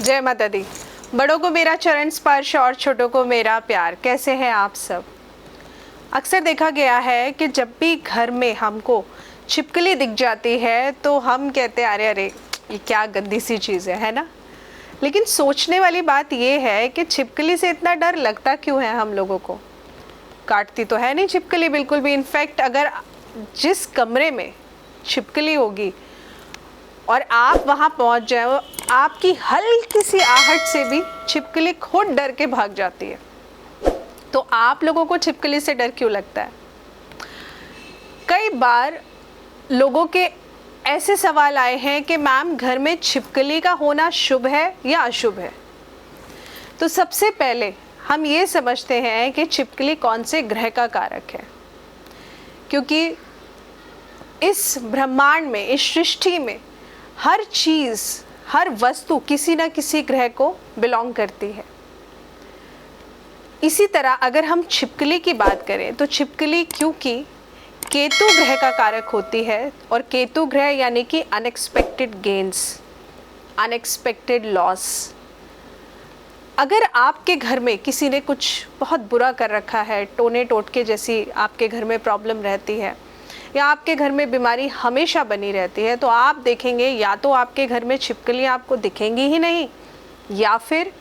जय माता दी। बड़ों को मेरा चरण स्पर्श और छोटों को मेरा प्यार। कैसे हैं आप सब? अक्सर देखा गया है कि जब भी घर में हमको छिपकली दिख जाती है तो हम कहते हैं अरे अरे ये क्या गंदी सी चीज़ है ना। लेकिन सोचने वाली बात ये है कि छिपकली से इतना डर लगता क्यों है हम लोगों को? काटती तो है नहीं छिपकली बिल्कुल भी। इनफैक्ट अगर जिस कमरे में छिपकली होगी और आप वहाँ पहुँच जाओ, आपकी हल्की सी आहट से भी छिपकली खुद डर के भाग जाती है। तो आप लोगों को छिपकली से डर क्यों लगता है? कई बार लोगों के ऐसे सवाल आए हैं कि मैम घर में छिपकली का होना शुभ है या अशुभ है? तो सबसे पहले हम ये समझते हैं कि छिपकली कौन से ग्रह का कारक है, क्योंकि इस ब्रह्मांड में, इस सृष्टि में हर चीज़, हर वस्तु किसी न किसी ग्रह को बिलोंग करती है। इसी तरह अगर हम छिपकली की बात करें तो छिपकली क्योंकि केतु ग्रह का कारक होती है, और केतु ग्रह यानी कि अनएक्सपेक्टेड गेन्स, अनएक्सपेक्टेड लॉस। अगर आपके घर में किसी ने कुछ बहुत बुरा कर रखा है, टोने टोटके जैसी आपके घर में प्रॉब्लम रहती है, या आपके घर में बीमारी हमेशा बनी रहती है, तो आप देखेंगे या तो आपके घर में छिपकलियाँ आपको दिखेंगी ही नहीं, या फिर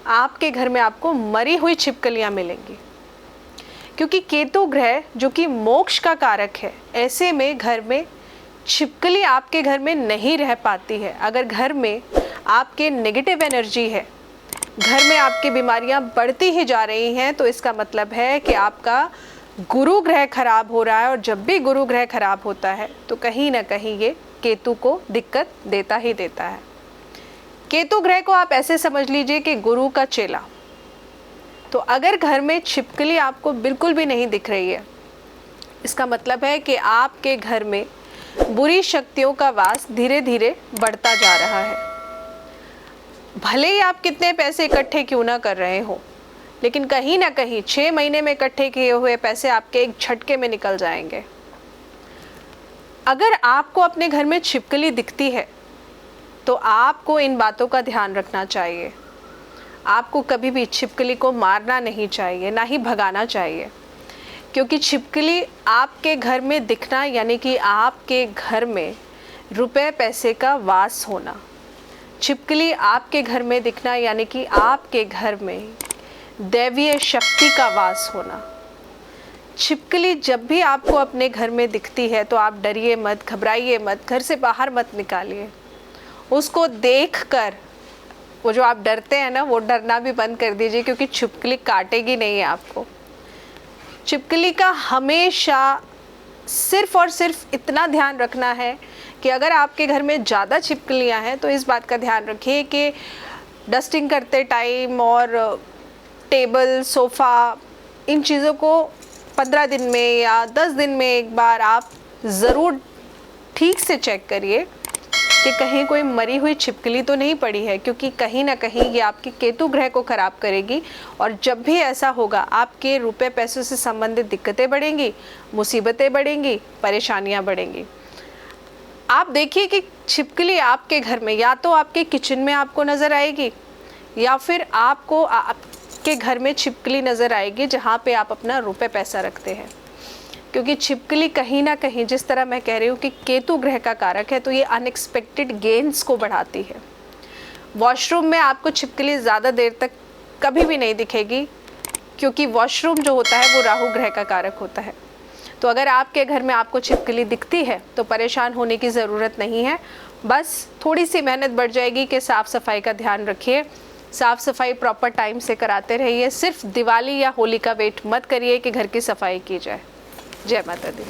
आपके घर में आपको मरी हुई छिपकलियाँ मिलेंगी। क्योंकि केतु ग्रह जो कि मोक्ष का कारक है, ऐसे में घर में छिपकली आपके घर में नहीं रह पाती है। अगर घर में आपके नेगेटिव एनर्जी है, घर में आपकी बीमारियां बढ़ती ही जा रही हैं, तो इसका मतलब है कि आपका गुरु ग्रह खराब हो रहा है। और जब भी गुरु ग्रह खराब होता है तो कहीं ना कहीं ये केतु को दिक्कत देता ही देता है। केतु ग्रह को आप ऐसे समझ लीजिए कि गुरु का चेला। तो अगर घर में छिपकली आपको बिल्कुल भी नहीं दिख रही है, इसका मतलब है कि आपके घर में बुरी शक्तियों का वास धीरे धीरे बढ़ता जा रहा है। भले ही आप कितने पैसे इकट्ठे क्यों ना कर रहे हो, लेकिन कहीं ना कहीं 6 महीने में इकट्ठे किए हुए पैसे आपके एक झटके में निकल जाएंगे। अगर आपको अपने घर में छिपकली दिखती है तो आपको इन बातों का ध्यान रखना चाहिए। आपको कभी भी छिपकली को मारना नहीं चाहिए, ना ही भगाना चाहिए, क्योंकि छिपकली आपके घर में दिखना यानी कि आपके घर में रुपए पैसे का वास होना। छिपकली आपके घर में दिखना यानी कि आपके घर में दैवीय शक्ति का वास होना। छिपकली जब भी आपको अपने घर में दिखती है तो आप डरिए मत, घबराइए मत, घर से बाहर मत निकालिए। उसको देखकर वो जो आप डरते हैं ना, वो डरना भी बंद कर दीजिए, क्योंकि छिपकली काटेगी नहीं है आपको। छिपकली का हमेशा सिर्फ और सिर्फ इतना ध्यान रखना है कि अगर आपके घर में ज़्यादा छिपकलियाँ हैं तो इस बात का ध्यान रखिए कि डस्टिंग करते टाइम और टेबल, सोफ़ा, इन चीज़ों को 15 दिन में या 10 दिन में एक बार आप ज़रूर ठीक से चेक करिए कि कहीं कोई मरी हुई छिपकली तो नहीं पड़ी है, क्योंकि कहीं ना कहीं ये आपके केतु ग्रह को ख़राब करेगी। और जब भी ऐसा होगा आपके रुपए पैसों से संबंधित दिक्कतें बढ़ेंगी, मुसीबतें बढ़ेंगी, परेशानियां बढ़ेंगी। आप देखिए कि छिपकली आपके घर में या तो आपके किचन में आपको नज़र आएगी, या फिर आपको आपके घर में छिपकली नज़र आएगी जहाँ पे आप अपना रुपए पैसा रखते हैं। क्योंकि छिपकली कहीं ना कहीं, जिस तरह मैं कह रही हूँ कि केतु ग्रह का कारक है, तो ये अनएक्सपेक्टेड गेन्स को बढ़ाती है। वॉशरूम में आपको छिपकली ज़्यादा देर तक कभी भी नहीं दिखेगी, क्योंकि वॉशरूम जो होता है वो राहु ग्रह का कारक होता है। तो अगर आपके घर में आपको छिपकली दिखती है तो परेशान होने की ज़रूरत नहीं है। बस थोड़ी सी मेहनत बढ़ जाएगी कि साफ़ सफाई का ध्यान रखिए, साफ़ सफाई प्रॉपर टाइम से कराते रहिए। सिर्फ दिवाली या होली का वेट मत करिए कि घर की सफाई की जाए। जय माता दी।